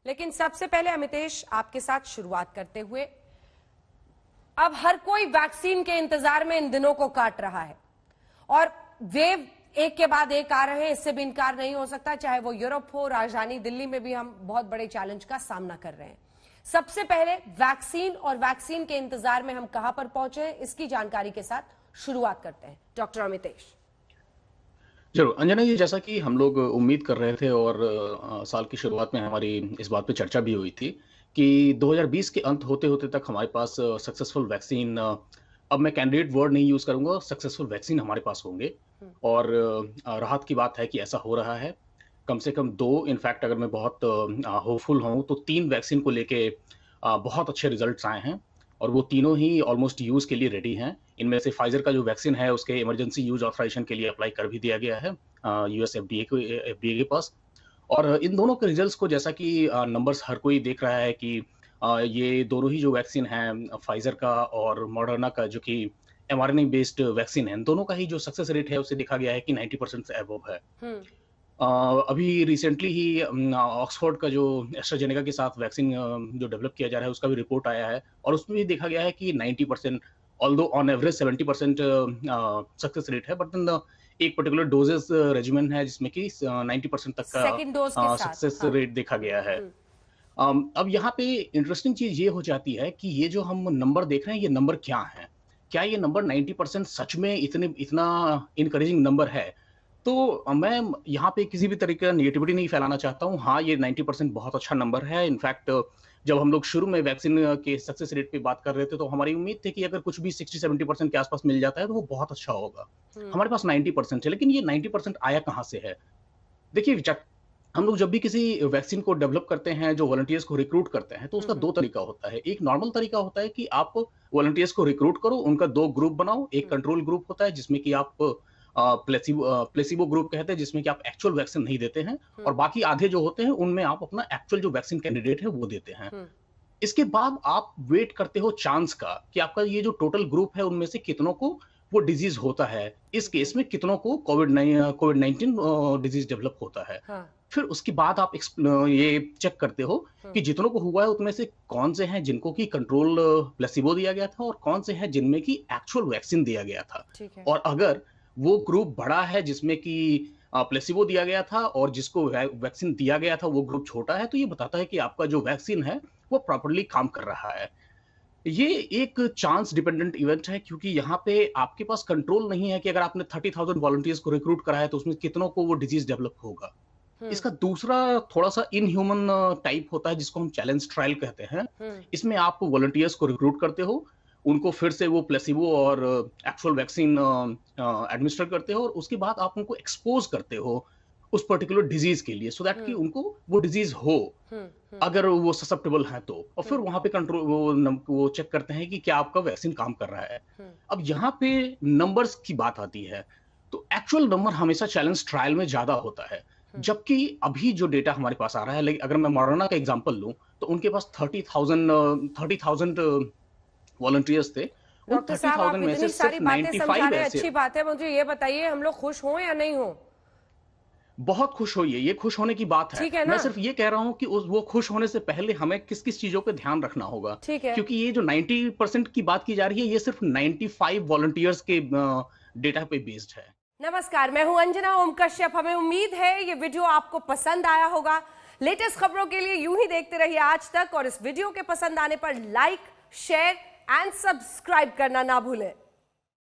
लेकिन सबसे पहले अमितेश आपके साथ शुरुआत करते हुए, अब हर कोई वैक्सीन के इंतजार में इन दिनों को काट रहा है और वेव एक के बाद एक आ रहे हैं, इससे भी इनकार नहीं हो सकता। चाहे वो यूरोप हो, राजधानी दिल्ली में भी हम बहुत बड़े चैलेंज का सामना कर रहे हैं। सबसे पहले वैक्सीन और वैक्सीन के इंतजार में हम कहां पर पहुंचे हैं, इसकी जानकारी के साथ शुरुआत करते हैं। डॉक्टर अमितेश। जरूर अंजना जी, जैसा कि हम लोग उम्मीद कर रहे थे और साल की शुरुआत में हमारी इस बात पे चर्चा भी हुई थी कि 2020 के अंत होते होते तक हमारे पास सक्सेसफुल वैक्सीन, अब मैं कैंडिडेट वर्ड नहीं यूज करूंगा, सक्सेसफुल वैक्सीन हमारे पास होंगे। और राहत की बात है कि ऐसा हो रहा है। कम से कम दो, इनफैक्ट अगर मैं बहुत होपफुल हूं तो तीन वैक्सीन को लेके बहुत अच्छे रिजल्ट्स आए हैं और वो तीनों ही ऑलमोस्ट यूज के लिए रेडी हैं। इनमें से फाइजर का जो वैक्सीन है उसके इमरजेंसी यूज ऑथराइजेशन के लिए अप्लाई कर भी दिया गया है यूएस एफडीए के पास। और इन दोनों के रिजल्ट्स को, जैसा कि नंबर्स हर कोई देख रहा है कि ये दोनों ही जो वैक्सीन है फाइजर का और मॉडर्ना का, जो कि एमआरएनए बेस्ड वैक्सीन है, इन दोनों का ही जो सक्सेस रेट है उसे देखा गया है कि 90% से अबव है। अ, अभी रिसेंटली ही ऑक्सफोर्ड का जो एस्ट्राजेनेका के साथ वैक्सीन जो डेवलप किया जा रहा है उसका भी रिपोर्ट आया है और उसमें भी देखा गया है कि 90%, although on average 70% success rate है, बट एक पर्टिकुलर डोजेस रेजिमेन है जिसमें कि 90% तक सेकंड डोज के का साथ। सक्सेस हाँ। रेट देखा गया है। अब यहाँ पे इंटरेस्टिंग चीज ये हो जाती है कि ये जो हम नंबर देख रहे हैं, ये नंबर क्या है? क्या ये नंबर 90% सच में इतना इनकरेजिंग नंबर है? तो मैं यहाँ पे किसी भी तरीके का नेगेटिविटी नहीं फैलाना चाहता हूँ। हाँ, ये 90% बहुत अच्छा नंबर है। इनफैक्ट जब हम लोग शुरू में वैक्सीन के सक्सेस रेट पे बात कर रहे थे, तो हमारी उम्मीद थी कि अगर कुछ भी 60-70% के आसपास मिल जाता है, तो वो बहुत अच्छा होगा। हमारे पास 90% है, लेकिन ये 90% आया कहाँ से है? देखिए, हम लोग जब भी किसी वैक्सीन को डेवलप करते हैं, जो वॉलंटियर्स को रिक्रूट करते हैं, तो उसका 2 तरीका होता है। एक नॉर्मल तरीका होता है कि आप वॉलंटियर्स को रिक्रूट करो, उनका 2 ग्रुप बनाओ। एक कंट्रोल ग्रुप होता है जिसमें कि आप प्लेसिबो ग्रुप कहते हैं, जिसमें कि आप एक्चुअल वैक्सीन नहीं देते हैं, और बाकी आधे जो होते हैं उनमें आप अपना एक्चुअल जो वैक्सीन कैंडिडेट है वो देते हैं। इसके बाद आप वेट करते हो चांस का कि आपका ये जो टोटल ग्रुप है उनमें से कितनों को वो डिजीज होता है। इस केस में कितनों को कोविड-19 डिजीज डेवलप होता है। हाँ। फिर उसके बाद आप ये चेक करते हो कि जितनों को हुआ है उनमें से कौन से हैं जिनको कि कंट्रोल प्लेसिबो दिया गया था और कौन से हैं जिनमें कि एक्चुअल वैक्सीन दिया गया था। ठीक है। और अगर वो ग्रुप बड़ा है जिसमें कि प्लेसिबो दिया गया था और जिसको वैक्सीन दिया गया था वो ग्रुप छोटा है, तो ये बताता है कि आपका जो वैक्सीन है वो प्रॉपर्ली काम कर रहा है। ये एक चांस डिपेंडेंट इवेंट है, क्योंकि यहाँ पे आपके पास कंट्रोल नहीं है कि अगर आपने 30,000 वॉलंटियर्स को रिक्रूट करा है तो उसमें कितनों को वो डिजीज डेवलप होगा। इसका दूसरा थोड़ा-सा इनह्यूमन टाइप होता है जिसको हम चैलेंज ट्रायल कहते हैं। इसमें आप वॉलंटियर्स को रिक्रूट करते हो, उनको फिर से वो प्लेसिबो और एक्चुअल वैक्सीन एडमिनिस्टर करते हो और उसके बाद आप उनको एक्सपोज़ करते हो उस पर्टिकुलर डिजीज़ के लिए, सो दैट कि उनको वो डिजीज़ हो, अगर वो ससेप्टेबल हैं तो। और फिर वहाँ पे कंट्रोल वो चेक करते हैं कि क्या आपका वैक्सीन काम कर रहा है। अब यहाँ पे नंबर्स की बात आती है, तो एक्चुअल नंबर हमेशा चैलेंज ट्रायल में ज़्यादा होता है। जबकि अभी जो डेटा हमारे पास आ रहा है, लाइक अगर मैं मॉडर्ना का एग्जांपल लूं, तो उनके पास 30,000 वॉलंटियर्स थे। उन डॉक्टर साहब, आप 30,000 में से इतनी सारी सिर्फ बातें समझा 95 रहे हैं, ऐसे। अच्छी बात है। मुझे ये बताइए, हम लोग खुश हों या नहीं हों? बहुत खुश होइए, ये खुश होने की बात है। ठीक है मैं ना? सिर्फ ये कह रहा हूं कि उस वो खुश होने से पहले हमें किस-किस चीज़ों पे ध्यान रखना होगा। ठीक है। क्योंकि ये जो 90% की बात की जा रही है, ये सिर्फ 95 वॉलंटियर्स के डेटा पे बेस्ड है। नमस्कार, मैं हूं अंजना ओम कश्यप। हमें उम्मीद है ये वीडियो आपको पसंद आया होगा। लेटेस्ट खबरों के लिए यूं ही देखते रहिए आज तक, और इस वीडियो के पसंद आने पर लाइक, शेयर एंड सब्सक्राइब करना ना भूलें।